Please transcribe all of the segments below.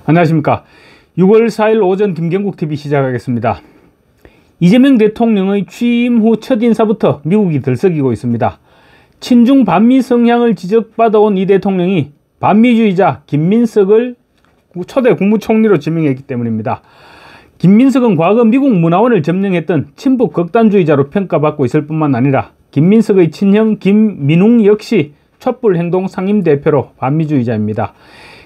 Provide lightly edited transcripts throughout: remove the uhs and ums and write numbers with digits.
안녕하십니까. 6월 4일 오전 김경국TV 시작하겠습니다. 이재명 대통령의 취임 후 첫 인사부터 미국이 들썩이고 있습니다. 친중 반미 성향을 지적받아온 이 대통령이 반미주의자 김민석을 초대 국무총리로 지명했기 때문입니다. 김민석은 과거 미국 문화원을 점령했던 친북 극단주의자로 평가받고 있을 뿐만 아니라 김민석의 친형 김민웅 역시 촛불행동 상임대표로 반미주의자입니다.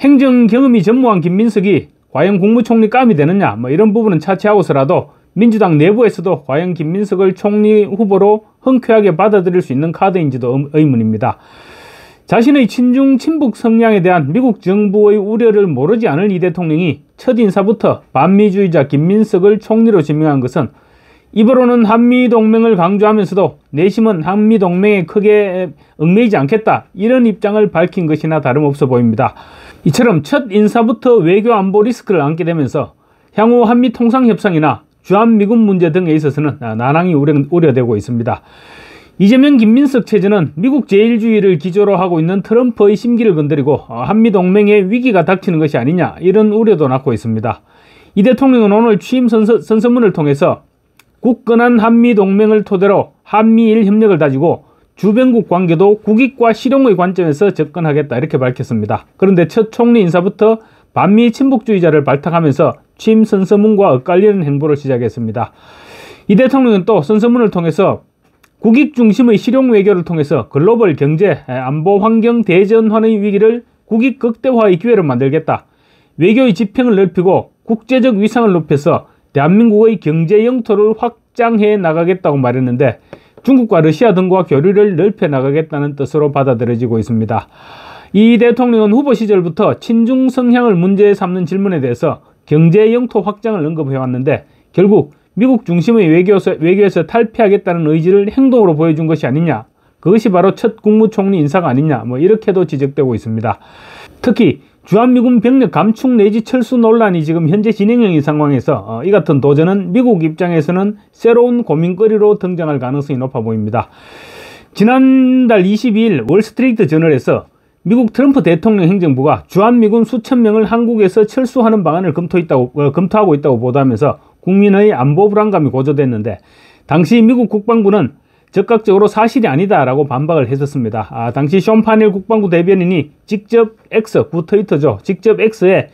행정 경험이 전무한 김민석이 과연 국무총리감이 되느냐, 이런 부분은 차치하고서라도 민주당 내부에서도 과연 김민석을 총리 후보로 흔쾌하게 받아들일 수 있는 카드인지도 의문입니다. 자신의 친중 친북 성향에 대한 미국 정부의 우려를 모르지 않을 이 대통령이 첫 인사부터 반미주의자 김민석을 총리로 지명한 것은 입으로는 한미동맹을 강조하면서도 내심은 한미동맹에 크게 얽매이지 않겠다, 이런 입장을 밝힌 것이나 다름없어 보입니다. 이처럼 첫 인사부터 외교 안보 리스크를 안게 되면서 향후 한미 통상협상이나 주한미군 문제 등에 있어서는 난항이 우려되고 있습니다. 이재명 김민석 체제는 미국 제일주의를 기조로 하고 있는 트럼프의 심기를 건드리고 한미동맹에 위기가 닥치는 것이 아니냐, 이런 우려도 낳고 있습니다. 이 대통령은 오늘 취임 선서문을 통해서 굳건한 한미동맹을 토대로 한미일 협력을 다지고 주변국 관계도 국익과 실용의 관점에서 접근하겠다, 이렇게 밝혔습니다. 그런데 첫 총리 인사부터 반미 친북주의자를 발탁하면서 취임 선서문과 엇갈리는 행보를 시작했습니다. 이 대통령은 또 선서문을 통해서 국익 중심의 실용 외교를 통해서 글로벌 경제, 안보 환경 대전환의 위기를 국익 극대화의 기회로 만들겠다, 외교의 지평을 넓히고 국제적 위상을 높여서 대한민국의 경제 영토를 확장해 나가겠다고 말했는데 중국과 러시아 등과 교류를 넓혀 나가겠다는 뜻으로 받아들여지고 있습니다. 이 대통령은 후보 시절부터 친중 성향을 문제 삼는 질문에 대해서 경제 영토 확장을 언급해왔는데 결국 미국 중심의 외교에서 탈피하겠다는 의지를 행동으로 보여준 것이 아니냐, 그것이 바로 첫 국무총리 인사가 아니냐, 이렇게도 지적되고 있습니다. 특히 주한미군 병력 감축 내지 철수 논란이 지금 현재 진행형인 상황에서 이 같은 도전은 미국 입장에서는 새로운 고민거리로 등장할 가능성이 높아 보입니다. 지난달 22일 월스트리트 저널에서 미국 트럼프 대통령 행정부가 주한미군 수천 명을 한국에서 철수하는 방안을 검토하고 있다고 보도하면서 국민의 안보 불안감이 고조됐는데, 당시 미국 국방부는 적극적으로 사실이 아니다라고 반박을 했었습니다. 당시 숀 파넬 국방부 대변인이 직접 X에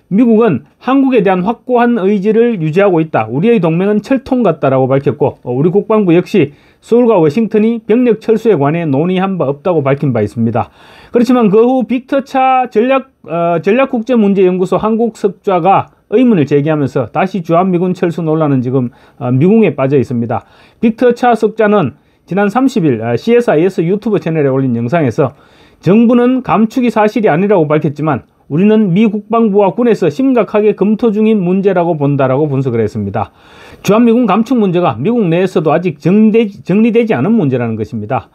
미국은 한국에 대한 확고한 의지를 유지하고 있다, 우리의 동맹은 철통 같다라고 밝혔고, 우리 국방부 역시 서울과 워싱턴이 병력 철수에 관해 논의한 바 없다고 밝힌 바 있습니다. 그렇지만 그 후 빅터 차 전략국제문제연구소 한국석좌가 의문을 제기하면서 다시 주한미군 철수 논란은 지금 미궁에 빠져 있습니다. 빅터 차 석좌는 지난 30일 CSIS 유튜브 채널에 올린 영상에서 정부는 감축이 사실이 아니라고 밝혔지만 우리는 미 국방부와 군에서 심각하게 검토 중인 문제라고 본다라고 분석을 했습니다. 주한미군 감축 문제가 미국 내에서도 아직 정리되지 않은 문제라는 것입니다.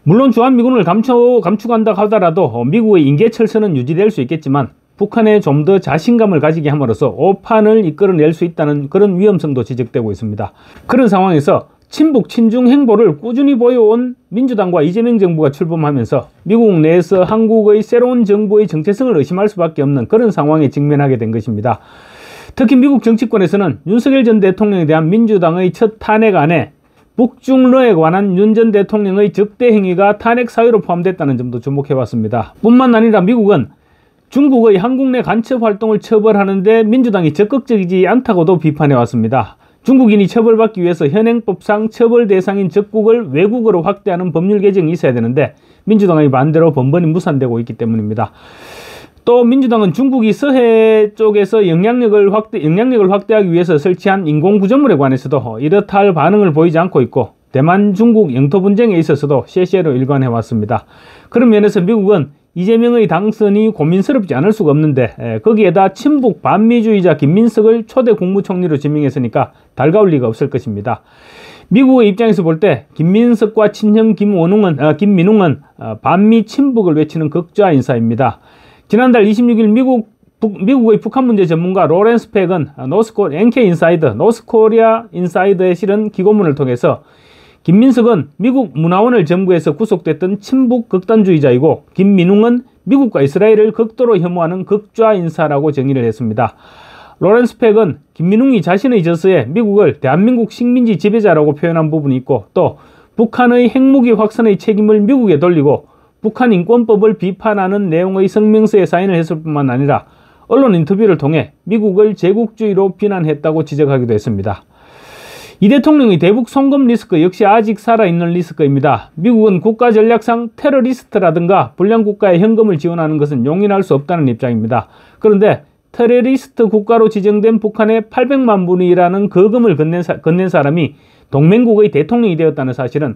물론 주한미군을 감축한다 하더라도 미국의 인계철서는 유지될 수 있겠지만 북한에 좀 더 자신감을 가지게 함으로써 오판을 이끌어낼 수 있다는 그런 위험성도 지적되고 있습니다. 그런 상황에서 친북 친중 행보를 꾸준히 보여온 민주당과 이재명 정부가 출범하면서 미국 내에서 한국의 새로운 정부의 정체성을 의심할 수밖에 없는 그런 상황에 직면하게 된 것입니다. 특히 미국 정치권에서는 윤석열 전 대통령에 대한 민주당의 첫 탄핵안에 북중러에 관한 윤 전 대통령의 적대 행위가 탄핵 사유로 포함됐다는 점도 주목해봤습니다. 뿐만 아니라 미국은 중국의 한국 내 간첩 활동을 처벌하는데 민주당이 적극적이지 않다고도 비판해왔습니다. 중국인이 처벌받기 위해서 현행법상 처벌 대상인 적국을 외국어로 확대하는 법률 개정이 있어야 되는데 민주당의 반대로 번번이 무산되고 있기 때문입니다. 또 민주당은 중국이 서해 쪽에서 영향력을 확대하기 위해서 설치한 인공구조물에 관해서도 이렇다 할 반응을 보이지 않고 있고, 대만 중국 영토 분쟁에 있어서도 쉐쉐로 일관해왔습니다. 그런 면에서 미국은 이재명의 당선이 고민스럽지 않을 수가 없는데 거기에다 친북 반미주의자 김민석을 초대 국무총리로 지명했으니까 달가울 리가 없을 것입니다. 미국의 입장에서 볼 때 김민석과 친형 김민웅은 반미 친북을 외치는 극좌 인사입니다. 지난달 26일 미국의 북한 문제 전문가 로렌스 팩은 NK 인사이더, 노스코리아 인사이더에 실은 기고문을 통해서 김민석은 미국 문화원을 점거해서 구속됐던 친북 극단주의자이고 김민웅은 미국과 이스라엘을 극도로 혐오하는 극좌 인사라고 정의를 했습니다. 로렌스 팩은 김민웅이 자신의 저서에 미국을 대한민국 식민지 지배자라고 표현한 부분이 있고 또 북한의 핵무기 확산의 책임을 미국에 돌리고 북한 인권법을 비판하는 내용의 성명서에 사인을 했을 뿐만 아니라 언론 인터뷰를 통해 미국을 제국주의로 비난했다고 지적하기도 했습니다. 이 대통령의 대북 송금 리스크 역시 아직 살아있는 리스크입니다. 미국은 국가전략상 테러리스트라든가 불량국가에 현금을 지원하는 것은 용인할 수 없다는 입장입니다. 그런데 테러리스트 국가로 지정된 북한에 800만 분이라는 거금을 건넨 사람이 동맹국의 대통령이 되었다는 사실은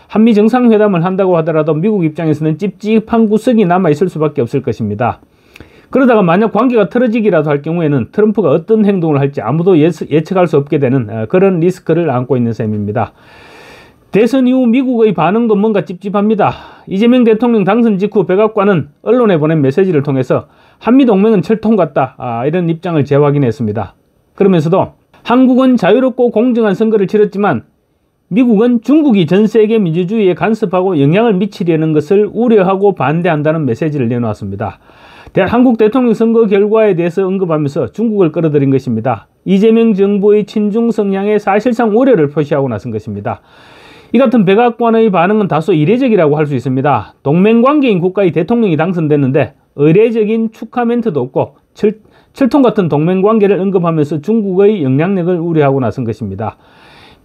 한미 정상회담을 한다고 하더라도 미국 입장에서는 찝찝한 구석이 남아있을 수밖에 없을 것입니다. 그러다가 만약 관계가 틀어지기라도 할 경우에는 트럼프가 어떤 행동을 할지 아무도 예측할 수 없게 되는 그런 리스크를 안고 있는 셈입니다. 대선 이후 미국의 반응도 뭔가 찝찝합니다. 이재명 대통령 당선 직후 백악관은 언론에 보낸 메시지를 통해서 한미동맹은 철통 같다 이런 입장을 재확인했습니다. 그러면서도 한국은 자유롭고 공정한 선거를 치렀지만 미국은 중국이 전 세계 민주주의에 간섭하고 영향을 미치려는 것을 우려하고 반대한다는 메시지를 내놓았습니다. 한국 대통령 선거 결과에 대해서 언급하면서 중국을 끌어들인 것입니다. 이재명 정부의 친중 성향에 사실상 우려를 표시하고 나선 것입니다. 이 같은 백악관의 반응은 다소 이례적이라고 할 수 있습니다. 동맹관계인 국가의 대통령이 당선됐는데 의례적인 축하 멘트도 없고 철통 같은 동맹관계를 언급하면서 중국의 영향력을 우려하고 나선 것입니다.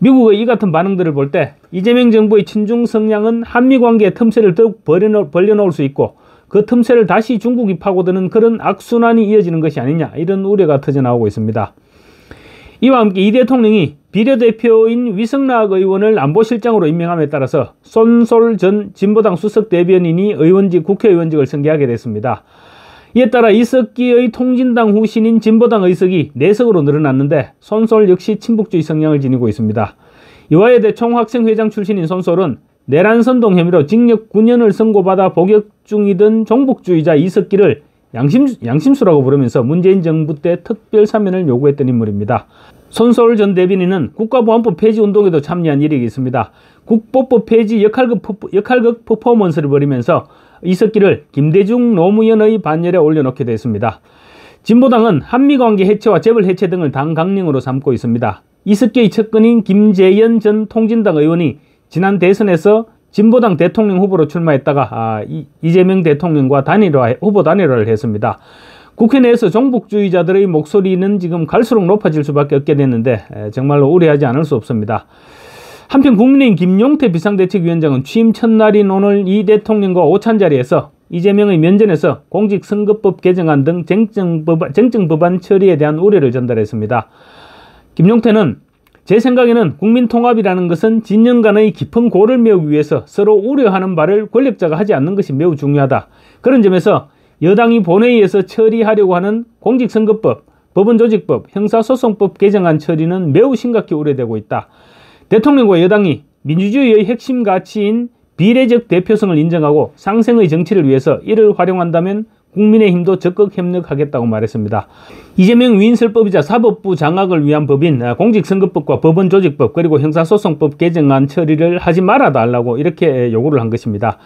미국의 이 같은 반응들을 볼 때 이재명 정부의 친중 성향은 한미관계의 틈새를 더욱 벌려놓을 수 있고 그 틈새를 다시 중국이 파고드는 그런 악순환이 이어지는 것이 아니냐 이런 우려가 터져나오고 있습니다. 이와 함께 이 대통령이 비례대표인 위성락 의원을 안보실장으로 임명함에 따라서 손솔 전 진보당 수석 대변인이 국회의원직을 승계하게 됐습니다. 이에 따라 이석기의 통진당 후신인 진보당 의석이 4석으로 늘어났는데 손솔 역시 친북주의 성향을 지니고 있습니다. 이화여대 총학생회장 출신인 손솔은 내란선동 혐의로 징역 9년을 선고받아 복역 중이던 종북주의자 이석기를 양심수라고 부르면서 문재인 정부 때 특별 사면을 요구했던 인물입니다. 손솔 전 대변인은 국가보안법 폐지 운동에도 참여한 이력이 있습니다. 국보법 폐지 역할극 퍼포먼스를 벌이면서 이석기를 김대중 노무현의 반열에 올려놓게 됐습니다. 진보당은 한미관계 해체와 재벌 해체 등을 당 강령으로 삼고 있습니다. 이석기의 측근인 김재현 전 통진당 의원이 지난 대선에서 진보당 대통령 후보로 출마했다가 이재명 대통령과 후보 단일화를 했습니다. 국회 내에서 종북주의자들의 목소리는 지금 갈수록 높아질 수밖에 없게 됐는데 정말로 우려하지 않을 수 없습니다. 한편 국민의힘 김용태 비상대책위원장은 취임 첫날인 오늘 이 대통령과 오찬 자리에서 이재명의 면전에서 공직선거법 개정안 등 쟁점법안 처리에 대한 우려를 전달했습니다. 김용태는 제 생각에는 국민통합이라는 것은 진영 간의 깊은 고를 메우기 위해서 서로 우려하는 바를 권력자가 하지 않는 것이 매우 중요하다. 그런 점에서 여당이 본회의에서 처리하려고 하는 공직선거법, 법원조직법, 형사소송법 개정안 처리는 매우 심각히 우려되고 있다. 대통령과 여당이 민주주의의 핵심 가치인 비례적 대표성을 인정하고 상생의 정치를 위해서 이를 활용한다면 국민의힘도 적극 협력하겠다고 말했습니다. 이재명 위인설법이자 사법부 장악을 위한 법인 공직선거법과 법원조직법 그리고 형사소송법 개정안 처리를 하지 말아달라고 이렇게 요구를 한 것입니다.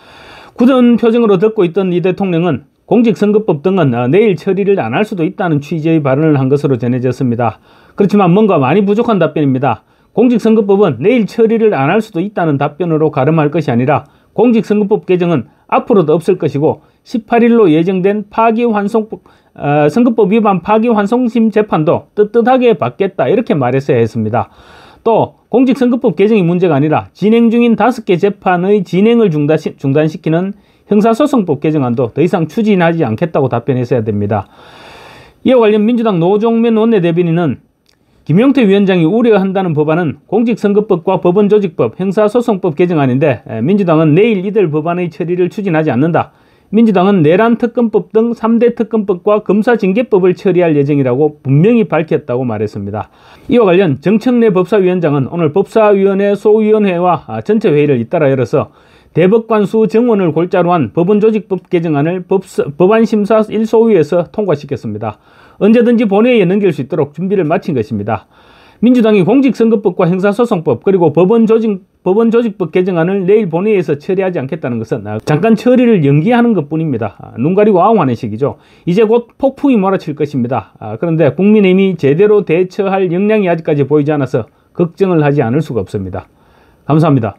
굳은 표정으로 듣고 있던 이 대통령은 공직선거법 등은 내일 처리를 안 할 수도 있다는 취지의 발언을 한 것으로 전해졌습니다. 그렇지만 뭔가 많이 부족한 답변입니다. 공직선거법은 내일 처리를 안 할 수도 있다는 답변으로 가름할 것이 아니라 공직선거법 개정은 앞으로도 없을 것이고 18일로 예정된 선거법 위반 파기환송심 재판도 떳떳하게 받겠다 이렇게 말했어야 했습니다. 또 공직선거법 개정이 문제가 아니라 진행 중인 5개 재판의 진행을 중단시키는 형사소송법 개정안도 더 이상 추진하지 않겠다고 답변했어야 됩니다. 이와 관련 민주당 노종면 원내대변인은 김용태 위원장이 우려한다는 법안은 공직선거법과 법원조직법, 형사소송법 개정안인데 민주당은 내일 이들 법안의 처리를 추진하지 않는다. 민주당은 내란특검법 등 3대 특검법과 검사징계법을 처리할 예정이라고 분명히 밝혔다고 말했습니다. 이와 관련 정청래 법사위원장은 오늘 법사위원회 소위원회와 전체 회의를 잇따라 열어서 대법관수 정원을 골자로 한 법원조직법 개정안을 법안심사 1소위에서 통과시켰습니다. 언제든지 본회의에 넘길 수 있도록 준비를 마친 것입니다. 민주당이 공직선거법과 형사소송법 그리고 법원조직법 개정안을 내일 본회의에서 처리하지 않겠다는 것은 잠깐 처리를 연기하는 것뿐입니다. 눈 가리고 아웅하는 식이죠. 이제 곧 폭풍이 몰아칠 것입니다. 그런데 국민의힘이 제대로 대처할 역량이 아직까지 보이지 않아서 걱정을 하지 않을 수가 없습니다. 감사합니다.